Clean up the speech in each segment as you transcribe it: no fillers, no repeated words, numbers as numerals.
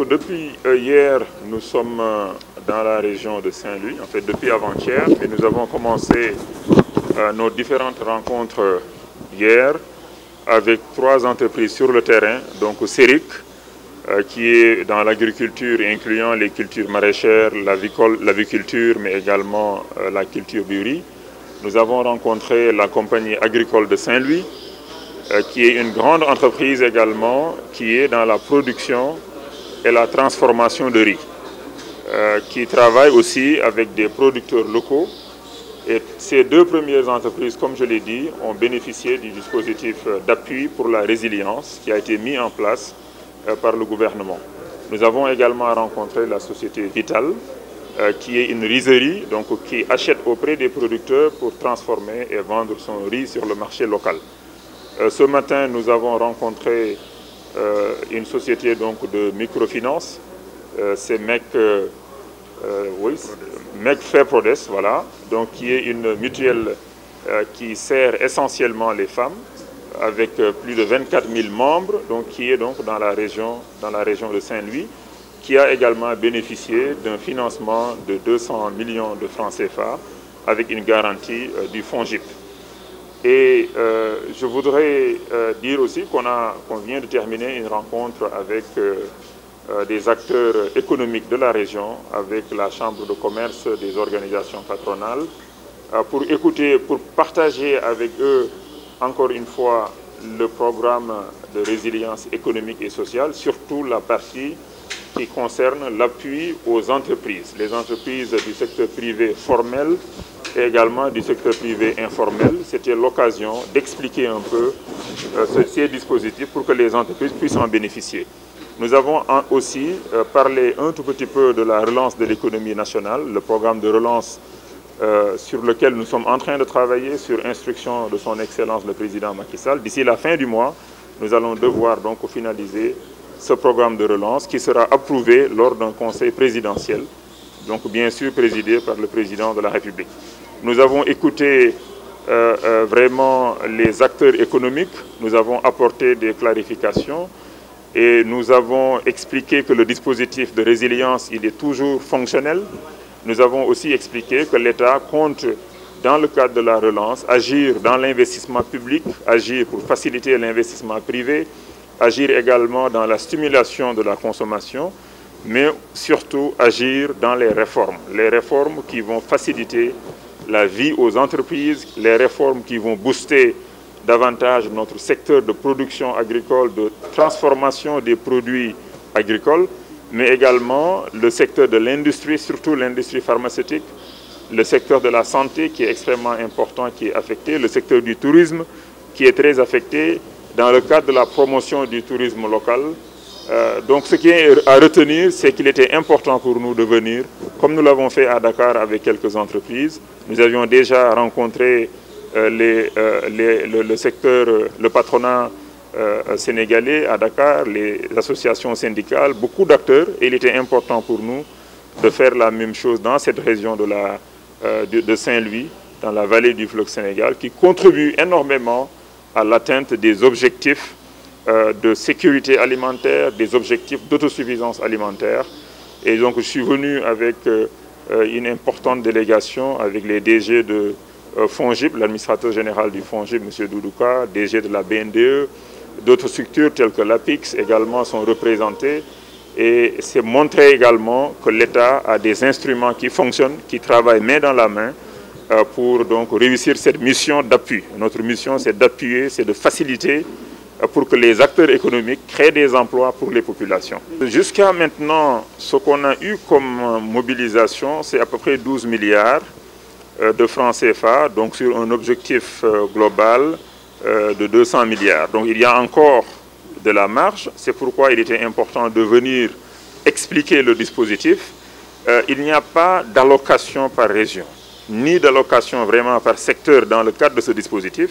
Donc depuis hier, nous sommes dans la région de Saint-Louis, en fait depuis avant-hier, mais nous avons commencé nos différentes rencontres hier avec 3 entreprises sur le terrain, donc CERIC, qui est dans l'agriculture incluant les cultures maraîchères, l'aviculture, mais également la culture du riz. Nous avons rencontré la compagnie agricole de Saint-Louis, qui est une grande entreprise également, qui est dans la production et la transformation de riz, qui travaille aussi avec des producteurs locaux. Et ces 2 premières entreprises, comme je l'ai dit, ont bénéficié du dispositif d'appui pour la résilience qui a été mis en place par le gouvernement. Nous avons également rencontré la société Vital, qui est une rizerie, donc qui achète auprès des producteurs pour transformer et vendre son riz sur le marché local. Ce matin, nous avons rencontré une société donc de microfinance, c'est MEC Fairprodes, voilà, donc qui est une mutuelle qui sert essentiellement les femmes, avec plus de 24 000 membres, donc qui est donc dans la région de Saint-Louis, qui a également bénéficié d'un financement de 200 millions de francs CFA avec une garantie du FONGIP. Et je voudrais dire aussi qu'on vient de terminer une rencontre avec des acteurs économiques de la région, avec la Chambre de commerce des organisations patronales, pour partager avec eux, encore une fois, le programme de résilience économique et sociale, surtout la partie qui concerne l'appui aux entreprises, les entreprises du secteur privé formel et également du secteur privé informel. C'était l'occasion d'expliquer un peu ces dispositifs pour que les entreprises puissent en bénéficier. Nous avons aussi parlé un tout petit peu de la relance de l'économie nationale, le programme de relance sur lequel nous sommes en train de travailler sur instruction de son Excellence le Président Macky Sall. D'ici la fin du mois, nous allons devoir donc finaliser ce programme de relance qui sera approuvé lors d'un conseil présidentiel, donc bien sûr présidé par le Président de la République. Nous avons écouté vraiment les acteurs économiques, nous avons apporté des clarifications et nous avons expliqué que le dispositif de résilience, il est toujours fonctionnel. Nous avons aussi expliqué que l'État compte, dans le cadre de la relance, agir dans l'investissement public, agir pour faciliter l'investissement privé, agir également dans la stimulation de la consommation, mais surtout agir dans les réformes qui vont faciliter la vie aux entreprises, les réformes qui vont booster davantage notre secteur de production agricole, de transformation des produits agricoles, mais également le secteur de l'industrie, surtout l'industrie pharmaceutique, le secteur de la santé qui est extrêmement important, qui est affecté, le secteur du tourisme qui est très affecté dans le cadre de la promotion du tourisme local. Donc ce qui est à retenir, c'est qu'il était important pour nous de venir, comme nous l'avons fait à Dakar avec quelques entreprises. Nous avions déjà rencontré le secteur, le patronat sénégalais à Dakar, les associations syndicales, beaucoup d'acteurs, et il était important pour nous de faire la même chose dans cette région de Saint-Louis, dans la vallée du fleuve Sénégal, qui contribue énormément à l'atteinte des objectifs de sécurité alimentaire, des objectifs d'autosuffisance alimentaire. Et donc je suis venu avec une importante délégation, avec les DG de FONGIP, l'administrateur général du FONGIP, M. Doudouka, DG de la BNDE, d'autres structures telles que l'APIX également sont représentées. Et c'est montrer également que l'État a des instruments qui fonctionnent, qui travaillent main dans la main pour donc réussir cette mission d'appui. Notre mission, c'est d'appuyer, c'est de faciliter pour que les acteurs économiques créent des emplois pour les populations. Jusqu'à maintenant, ce qu'on a eu comme mobilisation, c'est à peu près 12 milliards de francs CFA, donc sur un objectif global de 200 milliards. Donc il y a encore de la marge, c'est pourquoi il était important de venir expliquer le dispositif. Il n'y a pas d'allocation par région, ni d'allocation vraiment par secteur dans le cadre de ce dispositif.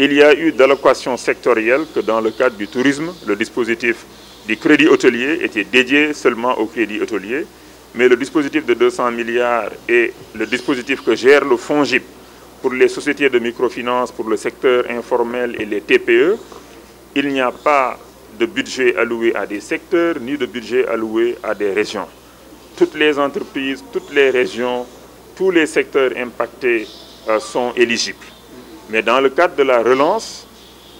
Il y a eu d'allocation sectorielle que dans le cadre du tourisme, le dispositif du crédit hôtelier était dédié seulement au crédit hôtelier, mais le dispositif de 200 milliards et le dispositif que gère le FONGIP pour les sociétés de microfinance, pour le secteur informel et les TPE, il n'y a pas de budget alloué à des secteurs, ni de budget alloué à des régions. Toutes les entreprises, toutes les régions, tous les secteurs impactés sont éligibles. Mais dans le cadre de la relance,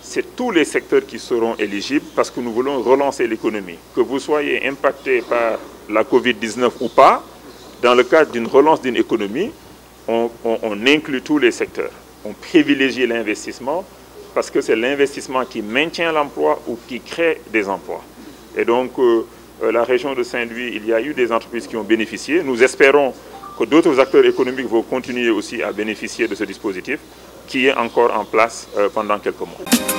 c'est tous les secteurs qui seront éligibles parce que nous voulons relancer l'économie. Que vous soyez impacté par la Covid-19 ou pas, dans le cadre d'une relance d'une économie, on inclut tous les secteurs. On privilégie l'investissement parce que c'est l'investissement qui maintient l'emploi ou qui crée des emplois. Et donc, la région de Saint-Louis, il y a eu des entreprises qui ont bénéficié. Nous espérons que d'autres acteurs économiques vont continuer aussi à bénéficier de ce dispositif qui est encore en place pendant quelques mois.